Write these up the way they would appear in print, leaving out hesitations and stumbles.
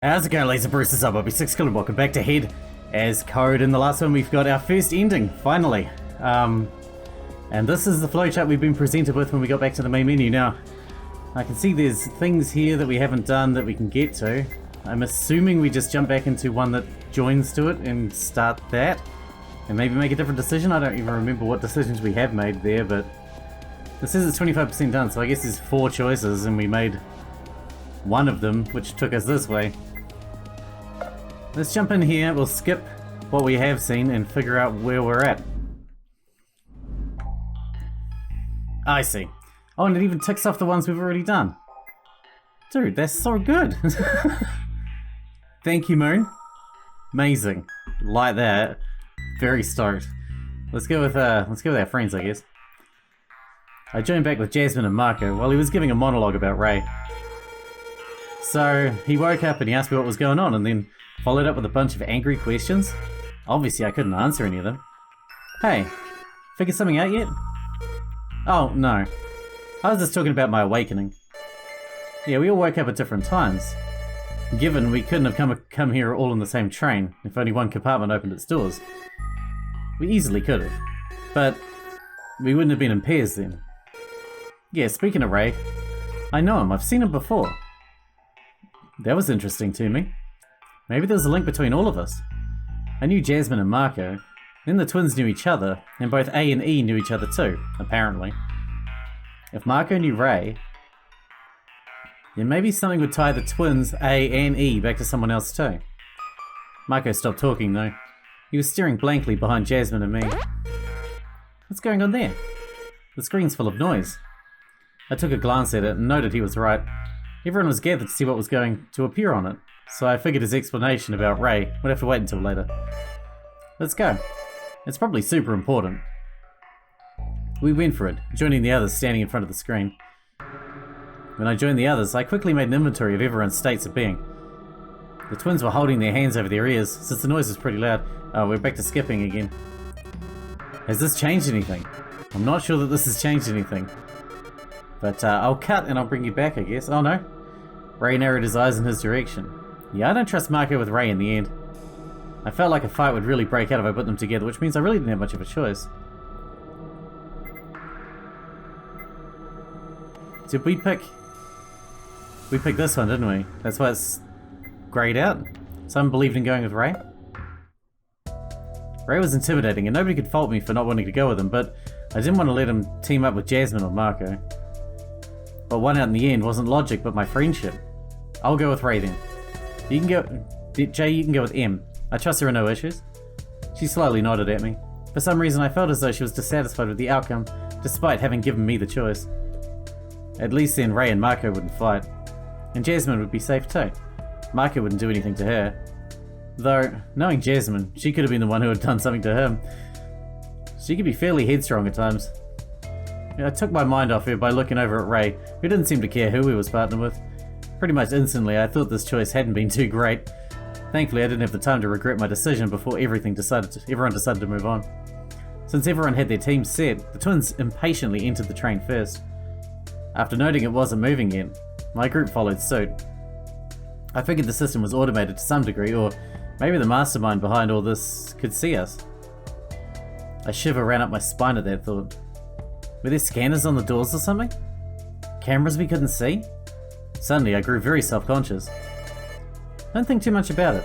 How's it going, Laser Bruce's up? I'll be Sixkilla. Welcome back to Head as Code. In the last one, we've got our first ending, finally. And this is the flowchart we've been presented with when we got back to the main menu. Now, I can see there's things here that we haven't done that we can get to. I'm assuming we just jump back into one that joins to it and start that. And maybe make a different decision. I don't even remember what decisions we have made there, but this says it's 25% done, so I guess there's 4 choices and we made one of them, which took us this way. Let's jump in here, we'll skip what we have seen and figure out where we're at. I see. Oh, and it even ticks off the ones we've already done. Dude, that's so good. Thank you, Moon. Amazing. Like that. Very stoked. Let's go with our friends, I guess. I joined back with Jasmine and Marco while he was giving a monologue about Ray. So he woke up and he asked me what was going on and then followed up with a bunch of angry questions. Obviously I couldn't answer any of them. Hey, figured something out yet? Oh, no. I was just talking about my awakening. Yeah, we all woke up at different times. Given we couldn't have come here all on the same train if only one compartment opened its doors. We easily could have. But we wouldn't have been in pairs then. Yeah, speaking of Ray, I know him. I've seen him before. That was interesting to me. Maybe there's a link between all of us. I knew Jasmine and Marco, then the twins knew each other, and both A and E knew each other too, apparently. If Marco knew Ray, then maybe something would tie the twins A and E back to someone else too. Marco stopped talking though. He was staring blankly behind Jasmine and me. What's going on there? The screen's full of noise. I took a glance at it and noted he was right. Everyone was gathered to see what was going to appear on it, so I figured his explanation about Ray would have to wait until later. Let's go. It's probably super important. We went for it, joining the others standing in front of the screen. When I joined the others, I quickly made an inventory of everyone's states of being. The twins were holding their hands over their ears, since the noise was pretty loud. Oh, we're back to skipping again. Has this changed anything? I'm not sure that this has changed anything. But I'll cut and I'll bring you back, I guess. Oh no. Ray narrowed his eyes in his direction. Yeah, I don't trust Marco with Ray in the end. I felt like a fight would really break out if I put them together, which means I really didn't have much of a choice. Did we pick... We picked this one, didn't we? That's why it's grayed out. Someone believed in going with Ray? Ray was intimidating and nobody could fault me for not wanting to go with him, but I didn't want to let him team up with Jasmine or Marco. But one out in the end wasn't logic, but my friendship. I'll go with Ray then. You can go... Jay, you can go with M. I trust there are no issues. She slightly nodded at me. For some reason I felt as though she was dissatisfied with the outcome, despite having given me the choice. At least then Ray and Marco wouldn't fight. And Jasmine would be safe too. Marco wouldn't do anything to her. Though, knowing Jasmine, she could have been the one who had done something to him. She could be fairly headstrong at times. I took my mind off her by looking over at Ray, who didn't seem to care who he was partnered with. Pretty much instantly, I thought this choice hadn't been too great. Thankfully, I didn't have the time to regret my decision before everyone decided to move on. Since everyone had their teams set, the twins impatiently entered the train first. After noting it wasn't moving yet, my group followed suit. I figured the system was automated to some degree, or maybe the mastermind behind all this could see us. A shiver ran up my spine at that thought. Were there scanners on the doors or something? Cameras we couldn't see? Suddenly I grew very self-conscious. Don't think too much about it.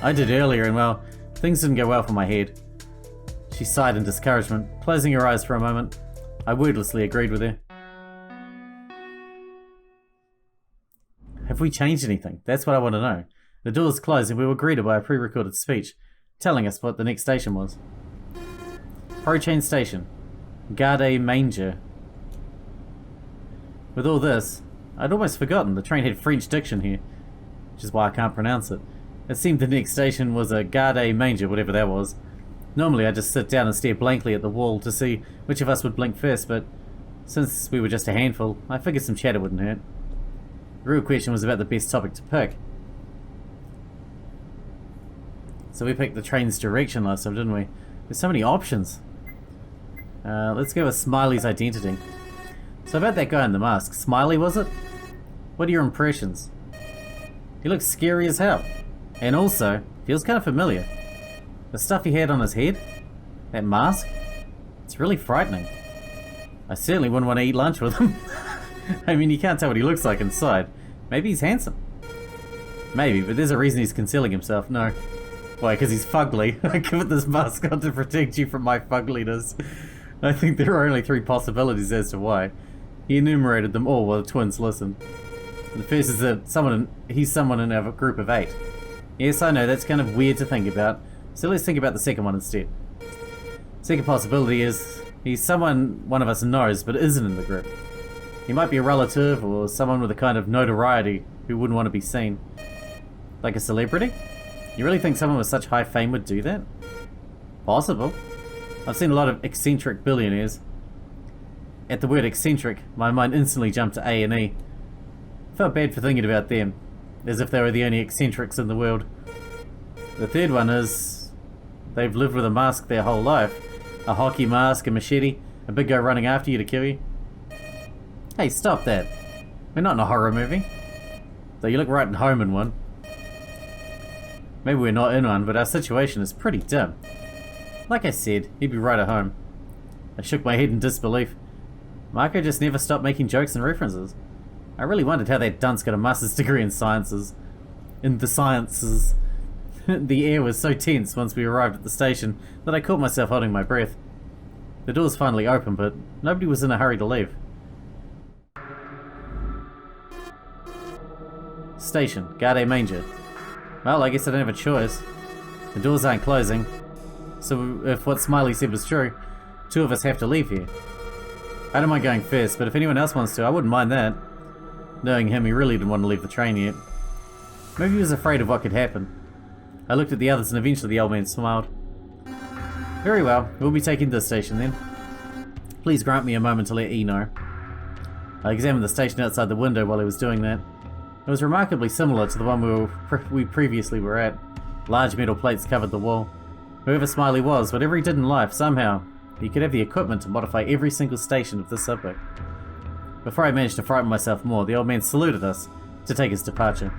I did earlier and well, things didn't go well for my head. She sighed in discouragement, closing her eyes for a moment. I wordlessly agreed with her. Have we changed anything? That's what I want to know. The doors closed and we were greeted by a pre-recorded speech, telling us what the next station was. Pro-chain station. Garde Manger. With all this, I'd almost forgotten the train had French diction here, which is why I can't pronounce it. It seemed the next station was a Garde Manger, whatever that was. Normally I'd just sit down and stare blankly at the wall to see which of us would blink first, but since we were just a handful, I figured some chatter wouldn't hurt. The real question was about the best topic to pick. So we picked the train's direction last time, didn't we? There's so many options. Let's go with Smiley's identity. So about that guy in the mask. Smiley, was it? What are your impressions? He looks scary as hell. And also, feels kind of familiar. The stuff he had on his head, that mask, it's really frightening. I certainly wouldn't want to eat lunch with him. I mean, you can't tell what he looks like inside. Maybe he's handsome. Maybe, but there's a reason he's concealing himself. No. Why, because he's fugly. I give it this mask on to protect you from my fugliness. I think there are only 3 possibilities as to why. He enumerated them all while the twins listened. The first is that he's someone in our group of 8. Yes, I know, that's kind of weird to think about, so let's think about the second one instead. Second possibility is he's someone one of us knows but isn't in the group. He might be a relative or someone with a kind of notoriety who wouldn't want to be seen. Like a celebrity? You really think someone with such high fame would do that? Possible. I've seen a lot of eccentric billionaires. At the word eccentric, my mind instantly jumped to A&E. Felt bad for thinking about them, as if they were the only eccentrics in the world. The third one is they've lived with a mask their whole life. A hockey mask, a machete, a big guy running after you to kill you. Hey, stop that. We're not in a horror movie. Though you look right at home in one. Maybe we're not in one, but our situation is pretty dim. Like I said, he'd be right at home. I shook my head in disbelief. Marco just never stopped making jokes and references. I really wondered how that dunce got a master's degree in sciences. The air was so tense once we arrived at the station that I caught myself holding my breath. The doors finally opened, but nobody was in a hurry to leave. Station, Garde Manger. Well, I guess I don't have a choice. The doors aren't closing, so if what Smiley said was true, 2 of us have to leave here. I don't mind going first, but if anyone else wants to, I wouldn't mind that. Knowing him, he really didn't want to leave the train yet. Maybe he was afraid of what could happen. I looked at the others and eventually the old man smiled. Very well, we'll be taking this station then. Please grant me a moment to let E know. I examined the station outside the window while he was doing that. It was remarkably similar to the one we previously were at. Large metal plates covered the wall. Whoever Smiley was, whatever he did in life, somehow, he could have the equipment to modify every single station of this subway. Before I managed to frighten myself more, the old man saluted us to take his departure.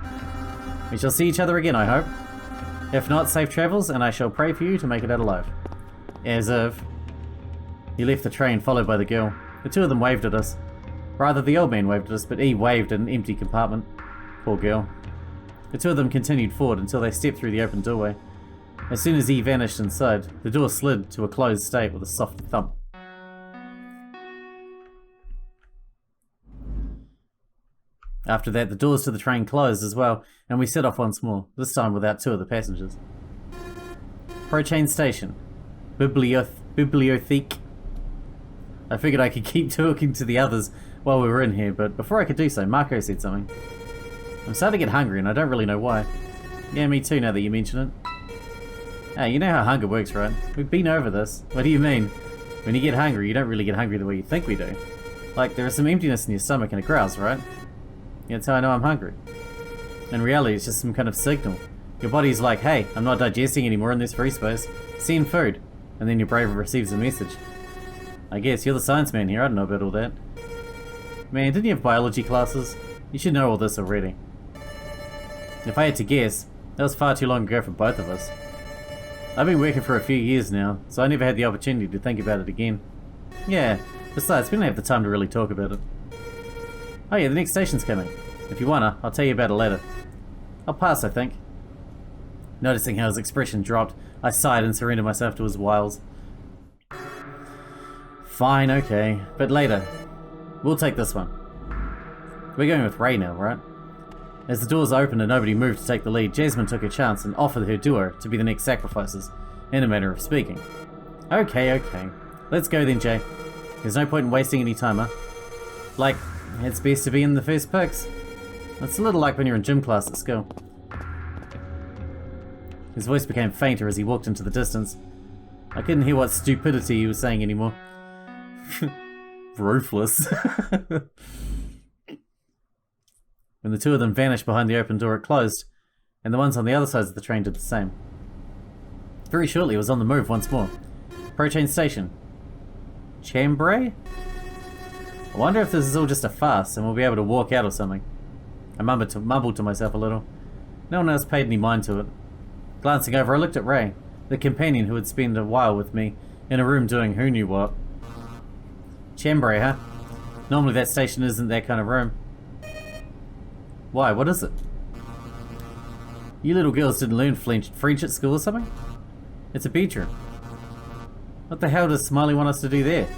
We shall see each other again, I hope. If not, safe travels, and I shall pray for you to make it out alive. As if. He left the train, followed by the girl. The 2 of them waved at us. Rather, the old man waved at us, but E waved at an empty compartment. Poor girl. The 2 of them continued forward until they stepped through the open doorway. As soon as E vanished inside, the door slid to a closed state with a soft thump. After that, the doors to the train closed as well, and we set off once more, this time without 2 of the passengers. Prochain Station. Bibliothèque. I figured I could keep talking to the others while we were in here, but before I could do so, Marco said something. I'm starting to get hungry, and I don't really know why. Yeah, me too, now that you mention it. Hey, you know how hunger works, right? We've been over this. What do you mean? When you get hungry, you don't really get hungry the way you think we do. Like, there is some emptiness in your stomach and it growls, right? Yeah, that's how I know I'm hungry. In reality, it's just some kind of signal. Your body's like, hey, I'm not digesting anymore in this free space. Send food. And then your brain receives a message. I guess, you're the science man here, I don't know about all that. Man, didn't you have biology classes? You should know all this already. If I had to guess, that was far too long ago for both of us. I've been working for a few years now, so I never had the opportunity to think about it again. Yeah, besides, we don't have the time to really talk about it. Oh yeah, the next station's coming. If you wanna, I'll tell you about it later. I'll pass, I think. Noticing how his expression dropped, I sighed and surrendered myself to his wiles. Fine, okay, but later. We'll take this one. We're going with Ray now, right? As the doors opened and nobody moved to take the lead, Jasmine took a chance and offered her duo to be the next sacrifices, in a manner of speaking. Okay. Let's go then, Jay. There's no point in wasting any time, huh? Like, it's best to be in the first picks. It's a little like when you're in gym class at school. His voice became fainter as he walked into the distance. I couldn't hear what stupidity he was saying anymore. Ruthless. When the 2 of them vanished behind the open door, it closed, and the ones on the other sides of the train did the same. Very shortly, it was on the move once more. Prochain Station. Chambray? I wonder if this is all just a farce and we'll be able to walk out or something. I mumbled to myself a little. No one else paid any mind to it. Glancing over, I looked at Ray, the companion who had spent a while with me, in a room doing who knew what. Chambray, huh? Normally that station isn't that kind of room. Why, what is it? You little girls didn't learn French at school or something? It's a bedroom. What the hell does Smiley want us to do there?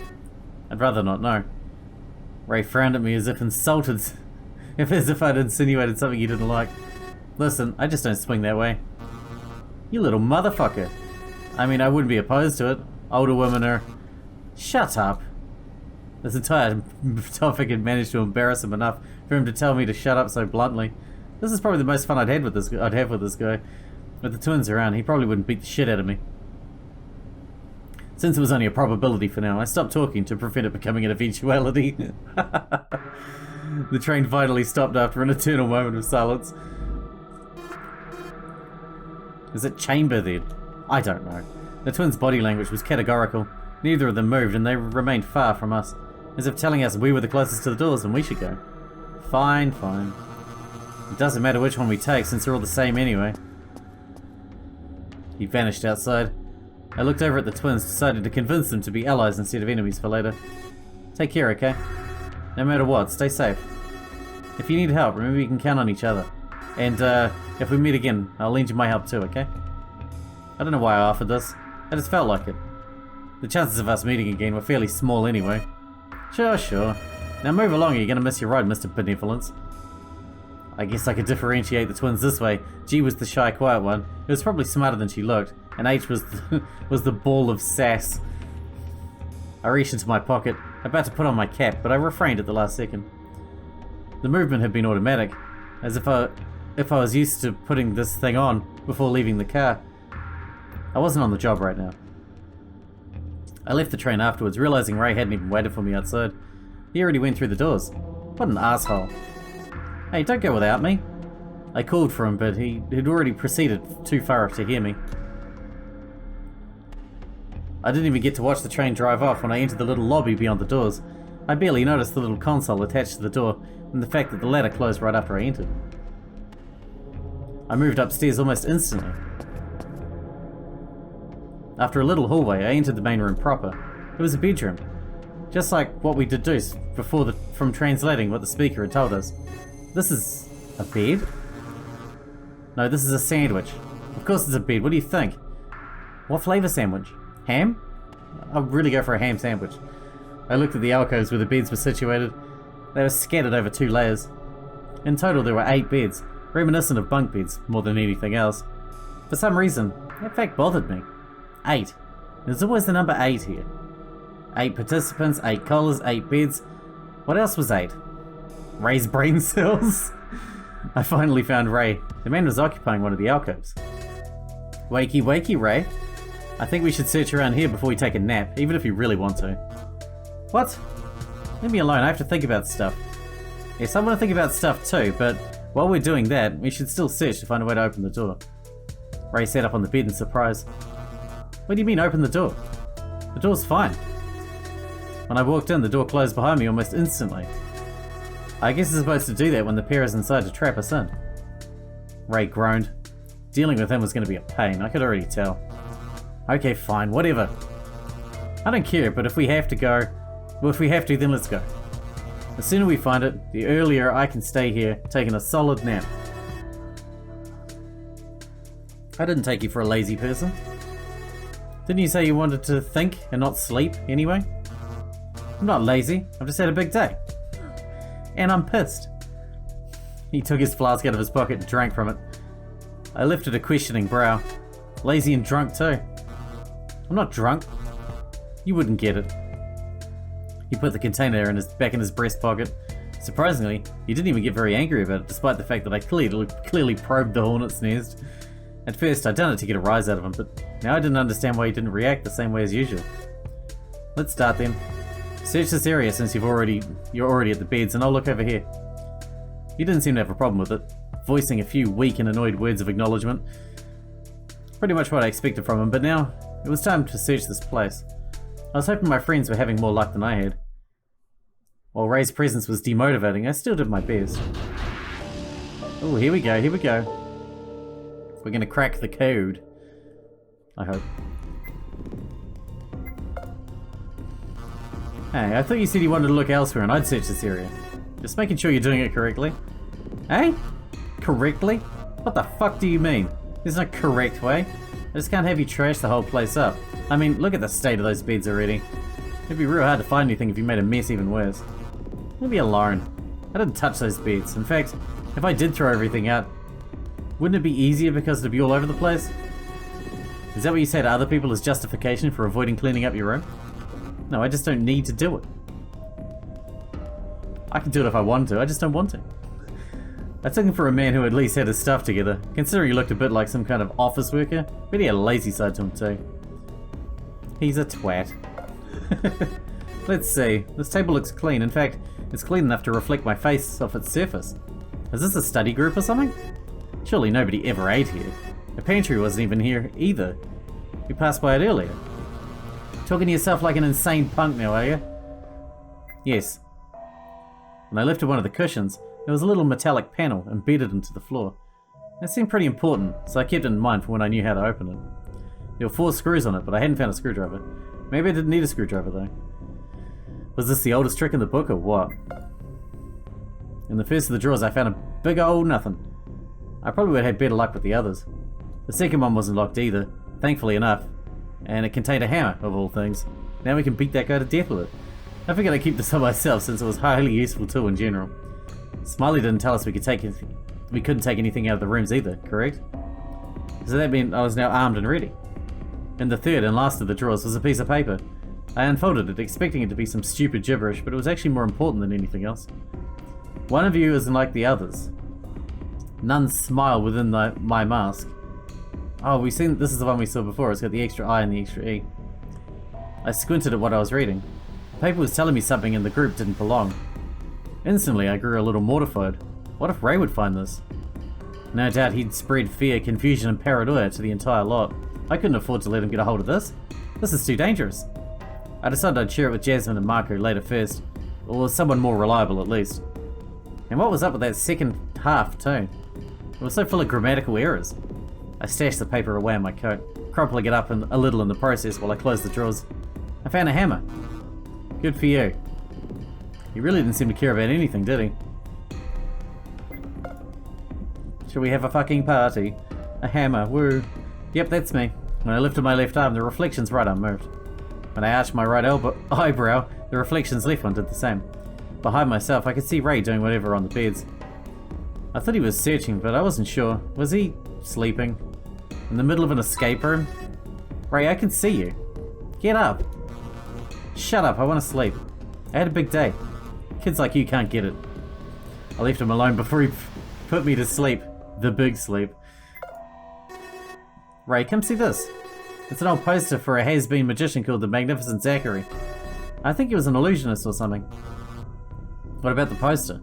I'd rather not know. Ray frowned at me as if insulted, as if I'd insinuated something he didn't like. Listen, I just don't swing that way. You little motherfucker. I mean, I wouldn't be opposed to it. Older women are... Shut up. This entire topic had managed to embarrass him enough for him to tell me to shut up so bluntly. This is probably the most fun I'd have with this guy. With the twins around, he probably wouldn't beat the shit out of me. Since it was only a probability for now, I stopped talking to prevent it becoming an eventuality. The train finally stopped after an eternal moment of silence. Is it chamber then? I don't know. The twins' body language was categorical. Neither of them moved and they remained far from us, as if telling us we were the closest to the doors and we should go. Fine, fine. It doesn't matter which one we take since they're all the same anyway. He vanished outside. I looked over at the twins, decided to convince them to be allies instead of enemies for later. Take care, okay? No matter what, stay safe. If you need help, remember you can count on each other. And if we meet again, I'll lend you my help too, okay? I don't know why I offered this. I just felt like it. The chances of us meeting again were fairly small anyway. Sure. Now move along or you're gonna miss your ride, Mr. Benevolence. I guess I could differentiate the twins this way. G was the shy, quiet one, who was probably smarter than she looked, and H was the ball of sass. I reached into my pocket, about to put on my cap, but I refrained at the last second. The movement had been automatic, as if I was used to putting this thing on before leaving the car. I wasn't on the job right now. I left the train afterwards, realizing Ray hadn't even waited for me outside. He already went through the doors. What an asshole. Hey, don't go without me. I called for him, but he had already proceeded too far to hear me. I didn't even get to watch the train drive off when I entered the little lobby beyond the doors. I barely noticed the little console attached to the door and the fact that the ladder closed right after I entered. I moved upstairs almost instantly. After a little hallway, I entered the main room proper. It was a bedroom. Just like what we deduced before from translating what the speaker had told us. This is a bed? No, this is a sandwich. Of course it's a bed, what do you think? What flavour sandwich? Ham? I'd really go for a ham sandwich. I looked at the alcoves where the beds were situated. They were scattered over 2 layers. In total there were 8 beds, reminiscent of bunk beds more than anything else. For some reason, that fact bothered me. 8. There's always the number 8 here. 8 participants, 8 collars, 8 beds. What else was 8? Ray's brain cells? I finally found Ray. The man was occupying one of the alcoves. Wakey wakey, Ray. I think we should search around here before we take a nap, even if you really want to. What? Leave me alone, I have to think about stuff. Yes, I want to think about stuff too, but while we're doing that, we should still search to find a way to open the door. Ray sat up on the bed in surprise. What do you mean, open the door? The door's fine. When I walked in, the door closed behind me almost instantly. I guess it's supposed to do that when the pair is inside to trap us in. Ray groaned. Dealing with him was going to be a pain, I could already tell. Okay, fine, whatever. I don't care, but if we have to go, well, if we have to, then let's go. The sooner we find it, the earlier I can stay here, taking a solid nap. I didn't take you for a lazy person. Didn't you say you wanted to think and not sleep anyway? I'm not lazy, I've just had a big day. And I'm pissed. He took his flask out of his pocket and drank from it. I lifted a questioning brow. Lazy and drunk too. I'm not drunk. You wouldn't get it. He put the container back in his breast pocket. Surprisingly, he didn't even get very angry about it, despite the fact that I clearly probed the hornet's nest. At first, I'd done it to get a rise out of him, but now I didn't understand why he didn't react the same way as usual. Let's start then. Search this area since you're already at the beds, and I'll look over here. He didn't seem to have a problem with it, voicing a few weak and annoyed words of acknowledgement. Pretty much what I expected from him, but now it was time to search this place. I was hoping my friends were having more luck than I had. While Ray's presence was demotivating, I still did my best. Oh, here we go. We're gonna crack the code. I hope. Hey, I thought you said you wanted to look elsewhere and I'd search this area. Just making sure you're doing it correctly. Hey? Correctly? What the fuck do you mean? There's no correct way. I just can't have you trash the whole place up. I mean, look at the state of those beds already. It'd be real hard to find anything if you made a mess even worse. Leave me alone. I didn't touch those beds. In fact, if I did throw everything out, wouldn't it be easier because it'd be all over the place? Is that what you say to other people as justification for avoiding cleaning up your room? No, I just don't need to do it. I can do it if I want to, I just don't want to. I took him for a man who at least had his stuff together, considering he looked a bit like some kind of office worker, but he had a lazy side to him too. He's a twat. Let's see, this table looks clean. In fact, it's clean enough to reflect my face off its surface. Is this a study group or something? Surely nobody ever ate here. The pantry wasn't even here either. We passed by it earlier. Talking to yourself like an insane punk now, are you? Yes. When I lifted one of the cushions, there was a little metallic panel embedded into the floor. It seemed pretty important, so I kept it in mind for when I knew how to open it. There were 4 screws on it, but I hadn't found a screwdriver. Maybe I didn't need a screwdriver though. Was this the oldest trick in the book or what? In the first of the drawers I found a big old nothing. I probably would have had better luck with the others. The second one wasn't locked either, thankfully enough. And it contained a hammer, of all things. Now we can beat that guy to death with it. I figured I'd keep this on myself since it was a highly useful tool in general. Smiley didn't tell us we couldn't take anything out of the rooms either, correct? So that meant I was now armed and ready. In the third and last of the drawers was a piece of paper. I unfolded it, expecting it to be some stupid gibberish, but it was actually more important than anything else. One of you isn't like the others. None smile within my mask. Oh, we've seen, this is the one we saw before. It's got the extra I and the extra E. I squinted at what I was reading. The paper was telling me something in the group didn't belong. Instantly, I grew a little mortified. What if Ray would find this? No doubt he'd spread fear, confusion, and paranoia to the entire lot. I couldn't afford to let him get a hold of this. This is too dangerous. I decided I'd share it with Jasmine and Marco later first, or someone more reliable at least. And what was up with that second half too? It was so full of grammatical errors. I stashed the paper away in my coat, crumpling it up a little in the process while I closed the drawers. I found a hammer. Good for you. He really didn't seem to care about anything, did he? Shall we have a fucking party? A hammer, woo. Yep, that's me. When I lifted my left arm, the reflection's right arm moved. When I arched my right eyebrow, the reflection's left one did the same. Behind myself, I could see Ray doing whatever on the beds. I thought he was searching, but I wasn't sure. Was he sleeping? In the middle of an escape room? Ray, I can see you. Get up. Shut up, I want to sleep. I had a big day. Kids like you can't get it. I left him alone before he put me to sleep. The big sleep. Ray, come see this. It's an old poster for a has-been magician called the Magnificent Zachary. I think he was an illusionist or something. What about the poster?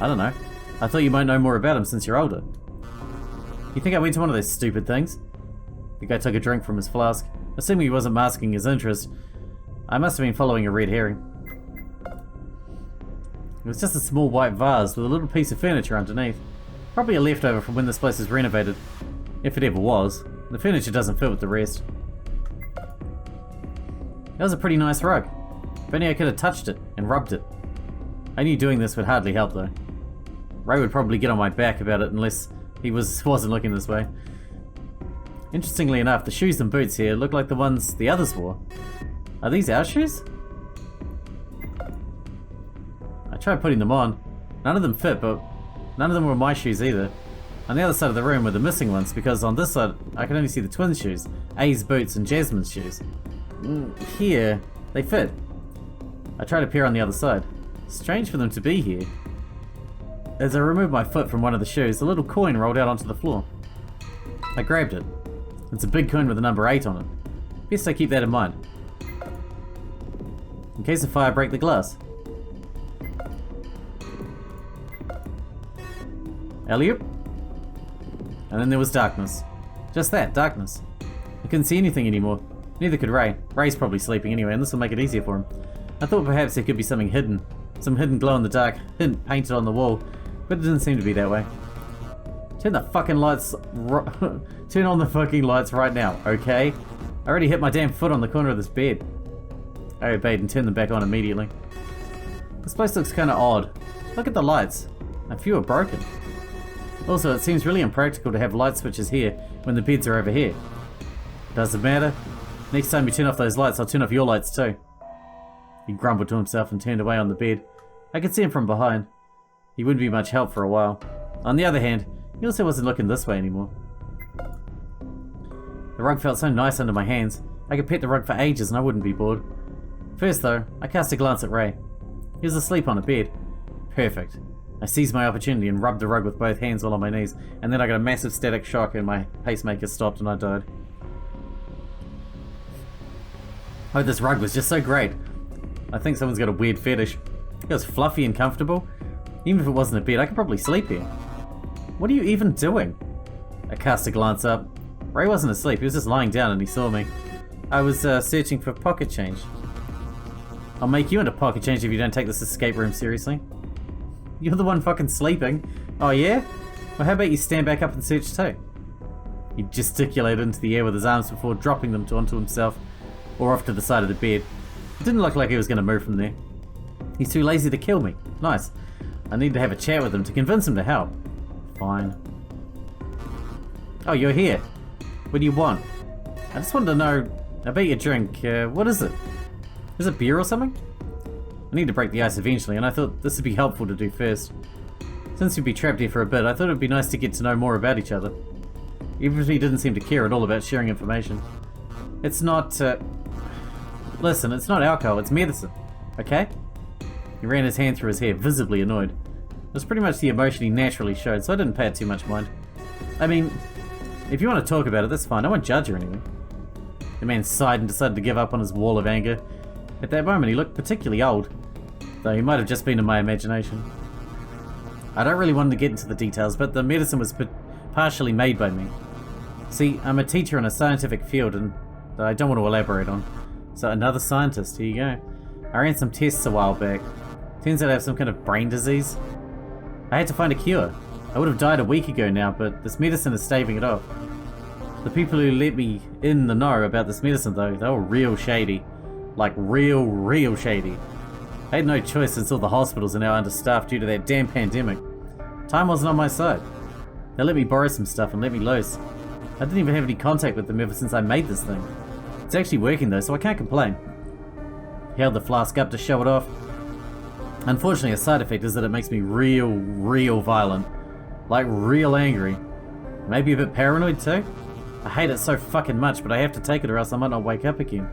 I don't know. I thought you might know more about him since you're older. You think I went to one of those stupid things? The guy took a drink from his flask. Assuming he wasn't masking his interest, I must have been following a red herring. It was just a small white vase with a little piece of furniture underneath. Probably a leftover from when this place was renovated. If it ever was. The furniture doesn't fit with the rest. That was a pretty nice rug. If only I could have touched it and rubbed it. I knew doing this would hardly help though. Ray would probably get on my back about it unless he wasn't looking this way. Interestingly enough, the shoes and boots here look like the ones the others wore. Are these our shoes? I tried putting them on. None of them fit, but none of them were my shoes either. On the other side of the room were the missing ones, because on this side I could only see the twins' shoes, A's boots and Jasmine's shoes. Here, they fit. I tried to peer on the other side. Strange for them to be here. As I removed my foot from one of the shoes, a little coin rolled out onto the floor. I grabbed it. It's a big coin with the number 8 on it. Best I keep that in mind. In case of fire, break the glass. Alley-oop. And then there was darkness. Just that, darkness. I couldn't see anything anymore. Neither could Ray. Ray's probably sleeping anyway, and this will make it easier for him. I thought perhaps there could be something hidden. Some hidden glow-in-the-dark hint painted on the wall, but it didn't seem to be that way. Turn the fucking lights... Turn on the fucking lights right now, okay? I already hit my damn foot on the corner of this bed. I obeyed and turned them back on immediately. This place looks kinda odd. Look at the lights. A few are broken. Also, it seems really impractical to have light switches here when the beds are over here. Doesn't matter. Next time you turn off those lights, I'll turn off your lights too. He grumbled to himself and turned away on the bed. I could see him from behind. He wouldn't be much help for a while. On the other hand, he also wasn't looking this way anymore. The rug felt so nice under my hands. I could pet the rug for ages and I wouldn't be bored. First though, I cast a glance at Ray. He was asleep on a bed. Perfect. I seized my opportunity and rubbed the rug with both hands while on my knees, and then I got a massive static shock and my pacemaker stopped and I died. Oh, this rug was just so great. I think someone's got a weird fetish. It was fluffy and comfortable. Even if it wasn't a bed, I could probably sleep here. What are you even doing? I cast a glance up. Ray wasn't asleep, he was just lying down and he saw me. I was searching for pocket change. I'll make you into pocket change if you don't take this escape room seriously. You're the one fucking sleeping. Oh yeah? Well, how about you stand back up and search too? He gesticulated into the air with his arms before dropping them onto himself, or off to the side of the bed. It didn't look like he was going to move from there. He's too lazy to kill me. Nice. I need to have a chat with him to convince him to help. Fine. Oh, you're here. What do you want? I just wanted to know about your drink. What is it? Is it beer or something? I need to break the ice eventually, and I thought this would be helpful to do first. Since we'd be trapped here for a bit, I thought it would be nice to get to know more about each other. Even if he didn't seem to care at all about sharing information. It's not, Listen, it's not alcohol, it's medicine. Okay? He ran his hand through his hair, visibly annoyed. It was pretty much the emotion he naturally showed, so I didn't pay it too much mind. I mean, if you want to talk about it, that's fine. I won't judge or anything. The man sighed and decided to give up on his wall of anger. At that moment, he looked particularly old, though he might have just been in my imagination. I don't really want to get into the details, but the medicine was partially made by me. See, I'm a teacher in a scientific field and that I don't want to elaborate on. So another scientist, here you go. I ran some tests a while back. Turns out I have some kind of brain disease. I had to find a cure. I would have died a week ago now, but this medicine is staving it off. The people who let me in the know about this medicine though, they were real shady. Like real shady. I had no choice since all the hospitals are now understaffed due to that damn pandemic. Time wasn't on my side. They let me borrow some stuff and let me loose. I didn't even have any contact with them ever since I made this thing. It's actually working though, so I can't complain. He held the flask up to show it off. Unfortunately, a side effect is that it makes me real violent. Like real angry. Maybe a bit paranoid too? I hate it so fucking much, but I have to take it or else I might not wake up again.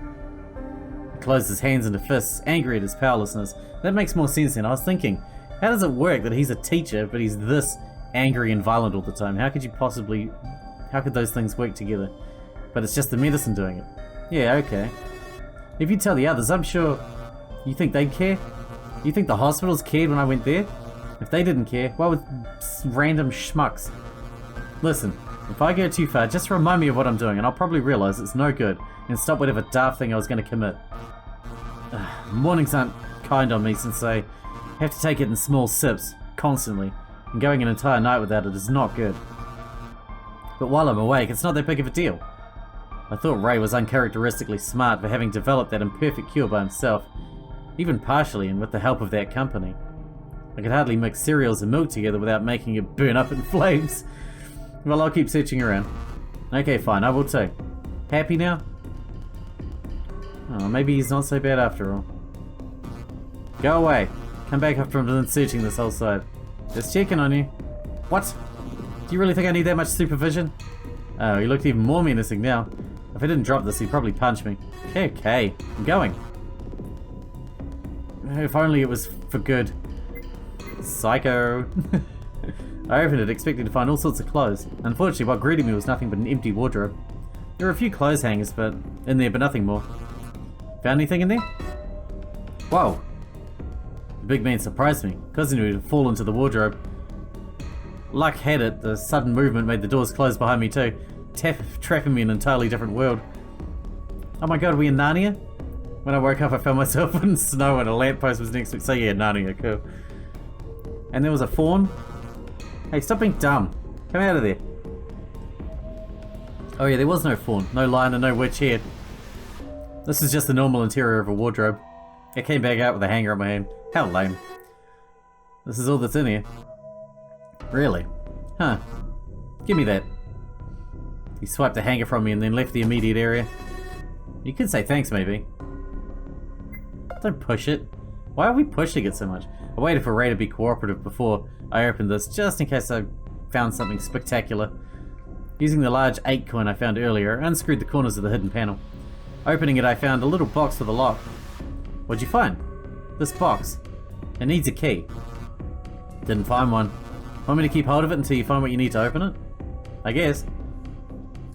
He closed his hands into fists, angry at his powerlessness. That makes more sense then. I was thinking, how does it work that he's a teacher, but he's this angry and violent all the time? How could those things work together? But it's just the medicine doing it. Yeah, okay. If you tell the others, I'm sure... You think they'd care? You think the hospitals cared when I went there? If they didn't care, why would random schmucks? Listen, if I go too far, just remind me of what I'm doing and I'll probably realize it's no good and stop whatever daft thing I was going to commit. Mornings aren't kind on me since I have to take it in small sips, constantly, and going an entire night without it is not good. But while I'm awake, it's not that big of a deal. I thought Ray was uncharacteristically smart for having developed that imperfect cure by himself, even partially and with the help of that company. I could hardly mix cereals and milk together without making it burn up in flames. Well, I'll keep searching around. Okay, fine, I will too. Happy now? Oh, maybe he's not so bad after all. Go away. Come back after I'm done searching this whole side. Just checking on you. What? Do you really think I need that much supervision? Oh, he looked even more menacing now. If I didn't drop this, he'd probably punch me. Okay, I'm going. If only it was for good. Psycho. I opened it expecting to find all sorts of clothes. Unfortunately, what greeted me was nothing but an empty wardrobe. There were a few clothes hangers in there, but nothing more. Found anything in there? Whoa. The big man surprised me, causing me to fall into the wardrobe. Luck had it, the sudden movement made the doors close behind me too, trapping me in an entirely different world. Oh my god, are we in Narnia? When I woke up, I found myself in snow and a lamppost was next to me. So yeah, Narnia, cool. And there was a fawn. Hey, stop being dumb. Come out of there. Oh yeah, there was no fawn, no lion, and no witch here. This is just the normal interior of a wardrobe. I came back out with a hanger on my hand. How lame. This is all that's in here. Really? Huh. Give me that. He swiped the hanger from me and then left the immediate area. You could say thanks, maybe. Don't push it. Why are we pushing it so much? I waited for Ray to be cooperative before I opened this, just in case I found something spectacular. Using the large 8 coin I found earlier, I unscrewed the corners of the hidden panel. Opening it, I found a little box with a lock. What'd you find? This box. It needs a key. Didn't find one. Want me to keep hold of it until you find what you need to open it? I guess.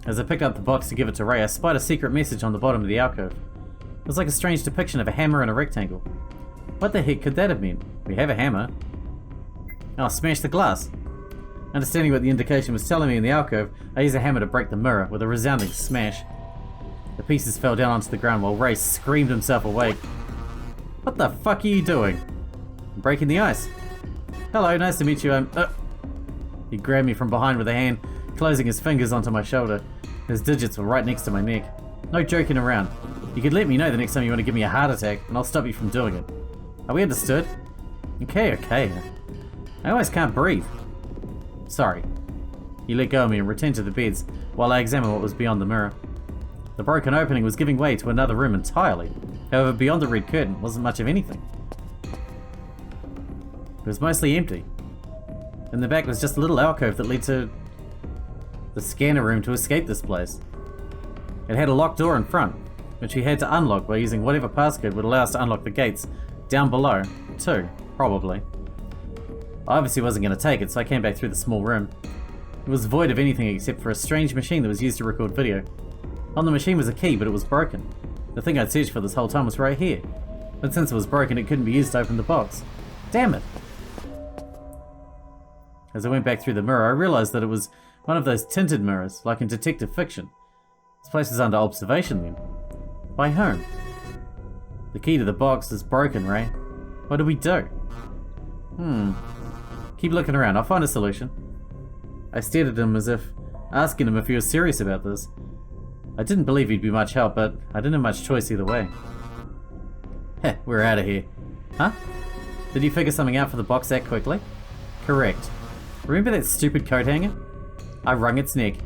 As I picked up the box to give it to Ray, I spied a secret message on the bottom of the alcove. It was like a strange depiction of a hammer and a rectangle. What the heck could that have meant? We have a hammer. Oh, smash the glass. Understanding what the indication was telling me in the alcove, I used a hammer to break the mirror with a resounding smash. The pieces fell down onto the ground while Ray screamed himself awake. What the fuck are you doing? I'm breaking the ice. Hello, nice to meet you. He grabbed me from behind with a hand, closing his fingers onto my shoulder. His digits were right next to my neck. No joking around. You could let me know the next time you want to give me a heart attack, and I'll stop you from doing it. Are we understood? Okay. I always can't breathe. Sorry. He let go of me and returned to the beds, while I examined what was beyond the mirror. The broken opening was giving way to another room entirely. However, beyond the red curtain wasn't much of anything. It was mostly empty. In the back was just a little alcove that led to the scanner room to escape this place. It had a locked door in front, which we had to unlock by using whatever passcode would allow us to unlock the gates down below, too, probably. I obviously wasn't going to take it, so I came back through the small room. It was void of anything except for a strange machine that was used to record video. On the machine was a key, but it was broken. The thing I'd searched for this whole time was right here. But since it was broken, it couldn't be used to open the box. Damn it! As I went back through the mirror, I realized that it was one of those tinted mirrors, like in detective fiction. This place is under observation then. By whom? The key to the box is broken, Ray. What do we do? Keep looking around, I'll find a solution. I stared at him as if asking him if he was serious about this. I didn't believe he'd be much help, but I didn't have much choice either way. Heh, we're out of here. Huh? Did you figure something out for the box that quickly? Correct. Remember that stupid coat hanger? I wrung its neck.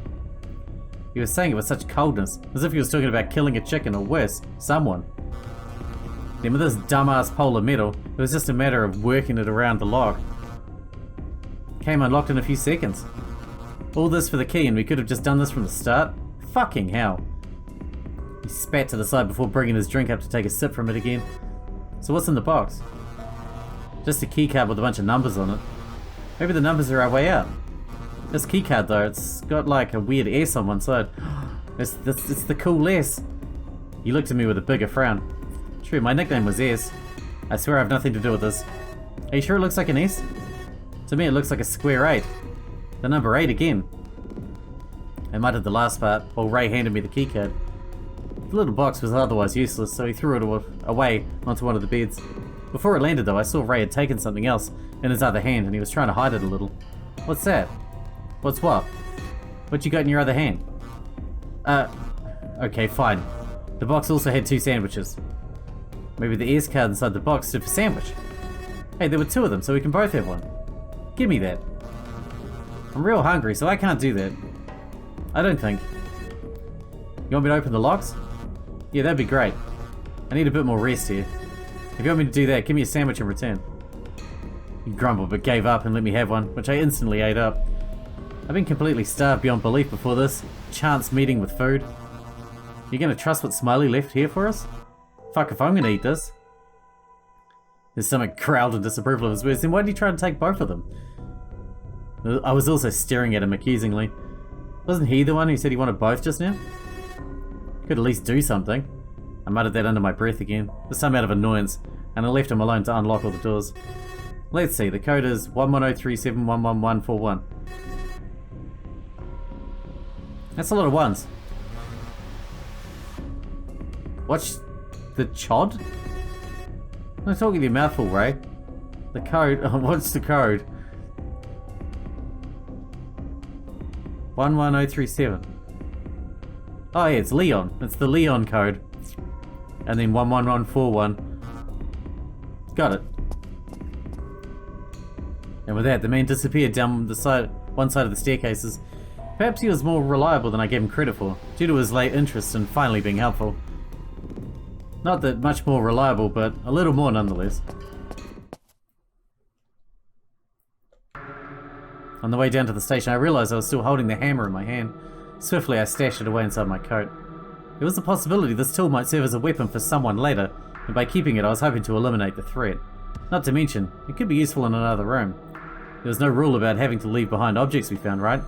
He was saying it with such coldness, as if he was talking about killing a chicken or worse, someone. Then with this dumbass pole of metal, it was just a matter of working it around the lock. Came unlocked in a few seconds. All this for the key, and we could have just done this from the start? Fucking hell. He spat to the side before bringing his drink up to take a sip from it again. So what's in the box? Just a keycard with a bunch of numbers on it. Maybe the numbers are our way out. This keycard though, it's got like a weird S on one side. It's the cool S. He looked at me with a bigger frown. True, my nickname was S. I swear I have nothing to do with this. Are you sure it looks like an S? To me it looks like a square 8. The number 8 again. I muttered the last part while Ray handed me the keycard. The little box was otherwise useless, so he threw it away onto one of the beds. Before it landed though, I saw Ray had taken something else in his other hand and he was trying to hide it a little. What's that? What's what? What you got in your other hand? Okay, fine. The box also had 2 sandwiches. Maybe the S card inside the box stood for sandwich. Hey, there were 2 of them, so we can both have one. Give me that. I'm real hungry, so I can't do that. I don't think. You want me to open the locks? Yeah, that'd be great. I need a bit more rest here. If you want me to do that, give me a sandwich in return. He grumbled but gave up and let me have one, which I instantly ate up. I've been completely starved beyond belief before this chance meeting with food. You gonna trust what Smiley left here for us? Fuck if I'm gonna eat this. His stomach growled in disapproval of his words, then why did he try to take both of them? I was also staring at him accusingly. Wasn't he the one who said he wanted both just now? Could at least do something. I muttered that under my breath again, this time out of annoyance, and I left him alone to unlock all the doors. Let's see, the code is 1103711141. That's a lot of ones. What's the chod? Don't talk with your mouth full, Ray. The code, what's the code? 11037. Oh yeah, it's Leon. It's the Leon code. And then 11141. Got it. And with that, the man disappeared down the one side of the staircases. Perhaps he was more reliable than I gave him credit for, due to his late interest in finally being helpful. Not that much more reliable, but a little more nonetheless. On the way down to the station, I realized I was still holding the hammer in my hand. Swiftly, I stashed it away inside my coat. There was the possibility this tool might serve as a weapon for someone later, and by keeping it, I was hoping to eliminate the threat. Not to mention, it could be useful in another room. There was no rule about having to leave behind objects we found, right?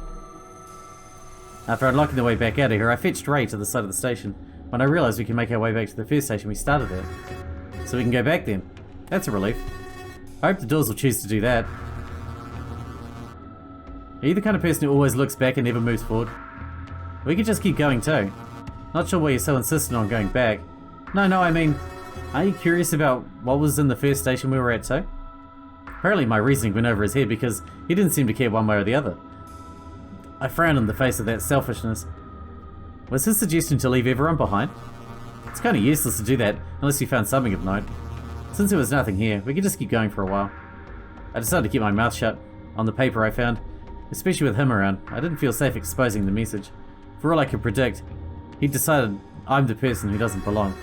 After unlocking the way back out of here, I fetched Ray to the side of the station, when I realized we can make our way back to the first station we started at. So we can go back then. That's a relief. I hope the doors will choose to do that. Are you the kind of person who always looks back and never moves forward? We could just keep going too. Not sure why you're so insistent on going back. No, I mean, are you curious about what was in the first station we were at too? Apparently my reasoning went over his head because he didn't seem to care one way or the other. I frowned in the face of that selfishness. Was his suggestion to leave everyone behind? It's kind of useless to do that unless you found something of note. Since there was nothing here, we could just keep going for a while. I decided to keep my mouth shut on the paper I found. Especially with him around, I didn't feel safe exposing the message. For all I could predict, he decided I'm the person who doesn't belong.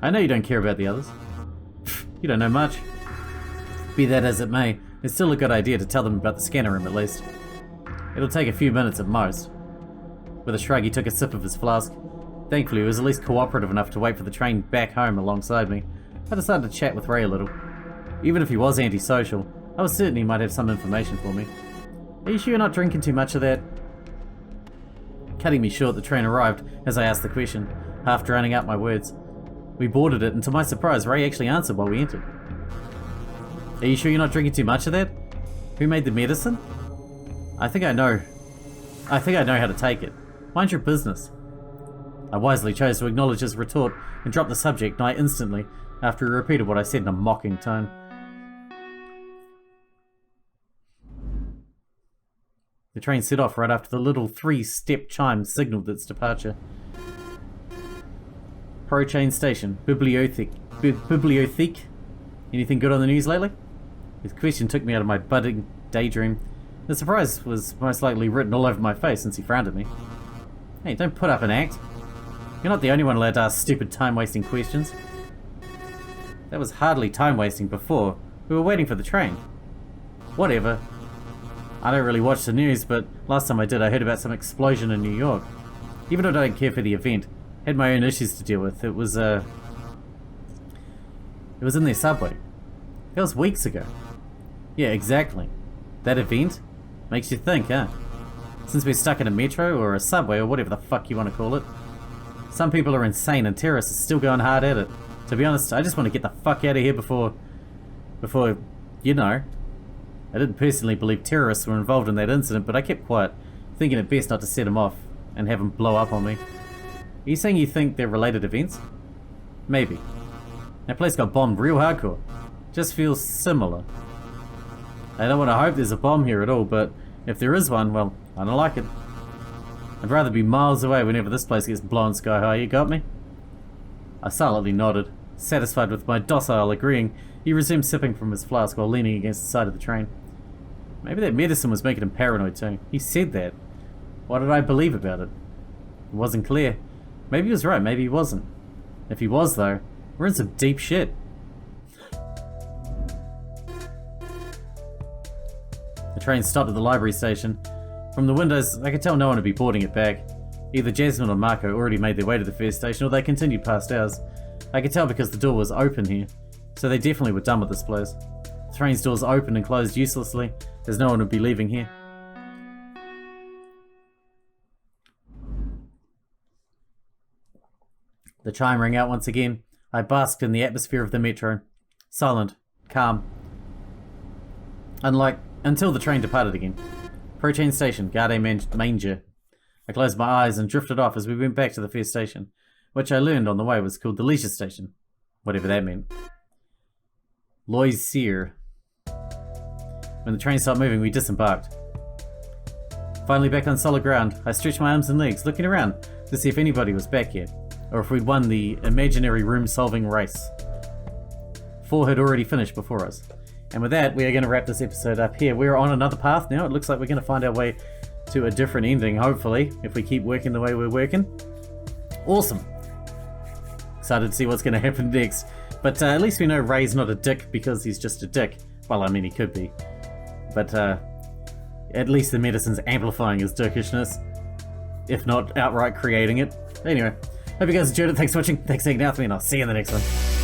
I know you don't care about the others. You don't know much. Be that as it may, it's still a good idea to tell them about the scanner room at least. It'll take a few minutes at most. With a shrug, he took a sip of his flask. Thankfully, he was at least cooperative enough to wait for the train back home alongside me. I decided to chat with Ray a little. Even if he was antisocial, I was certain he might have some information for me. Are you sure you're not drinking too much of that? Cutting me short, the train arrived as I asked the question, half drowning out my words. We boarded it, and to my surprise, Ray actually answered while we entered. Are you sure you're not drinking too much of that? Who made the medicine? I think I know how to take it. Mind your business. I wisely chose to acknowledge his retort and drop the subject nigh instantly after he repeated what I said in a mocking tone. The train set off right after the little 3-step chime signaled its departure. Pro-chain station. Bibliothèque. Anything good on the news lately? His question took me out of my budding daydream. The surprise was most likely written all over my face since he frowned at me. Hey, don't put up an act. You're not the only one allowed to ask stupid time-wasting questions. That was hardly time-wasting before. We were waiting for the train. Whatever. I don't really watch the news, but last time I did, I heard about some explosion in New York. Even though I don't care for the event, I had my own issues to deal with. It was in their subway. That was weeks ago. Yeah, exactly. That event makes you think, huh? Since we're stuck in a metro or a subway or whatever the fuck you want to call it. Some people are insane and terrorists are still going hard at it. To be honest, I just want to get the fuck out of here before, you know. I didn't personally believe terrorists were involved in that incident, but I kept quiet, thinking it best not to set them off and have them blow up on me. Are you saying you think they're related events? Maybe. That place got bombed real hardcore. Just feels similar. I don't want to hope there's a bomb here at all, but if there is one, well, I don't like it. I'd rather be miles away whenever this place gets blown sky high, you got me? I silently nodded, satisfied with my docile agreeing. He resumed sipping from his flask while leaning against the side of the train. Maybe that medicine was making him paranoid too. He said that. What did I believe about it? It wasn't clear. Maybe he was right, maybe he wasn't. If he was though, we're in some deep shit. The train stopped at the library station. From the windows, I could tell no one would be boarding it back. Either Jasmine or Marco already made their way to the first station, or they continued past ours. I could tell because the door was open here, so they definitely were done with this place. The train's doors opened and closed uselessly, as no one would be leaving here. The chime rang out once again. I basked in the atmosphere of the metro. Silent, calm. Until the train departed again. Protein station, Garde Manger. I closed my eyes and drifted off as we went back to the first station, which I learned on the way was called the Leisure Station. Whatever that meant. Loisier. When the train stopped moving, we disembarked. Finally back on solid ground, I stretched my arms and legs, looking around to see if anybody was back yet, or if we'd won the imaginary room-solving race. 4 had already finished before us. And with that, we are going to wrap this episode up here. We're on another path now. It looks like we're going to find our way to a different ending, hopefully, if we keep working the way we're working. Awesome. Excited to see what's going to happen next. But at least we know Ray's not a dick because he's just a dick. Well, I mean, he could be. But at least the medicine's amplifying his dickishness, if not outright creating it. Anyway, hope you guys enjoyed it. Thanks for watching. Thanks for hanging out with me, and I'll see you in the next one.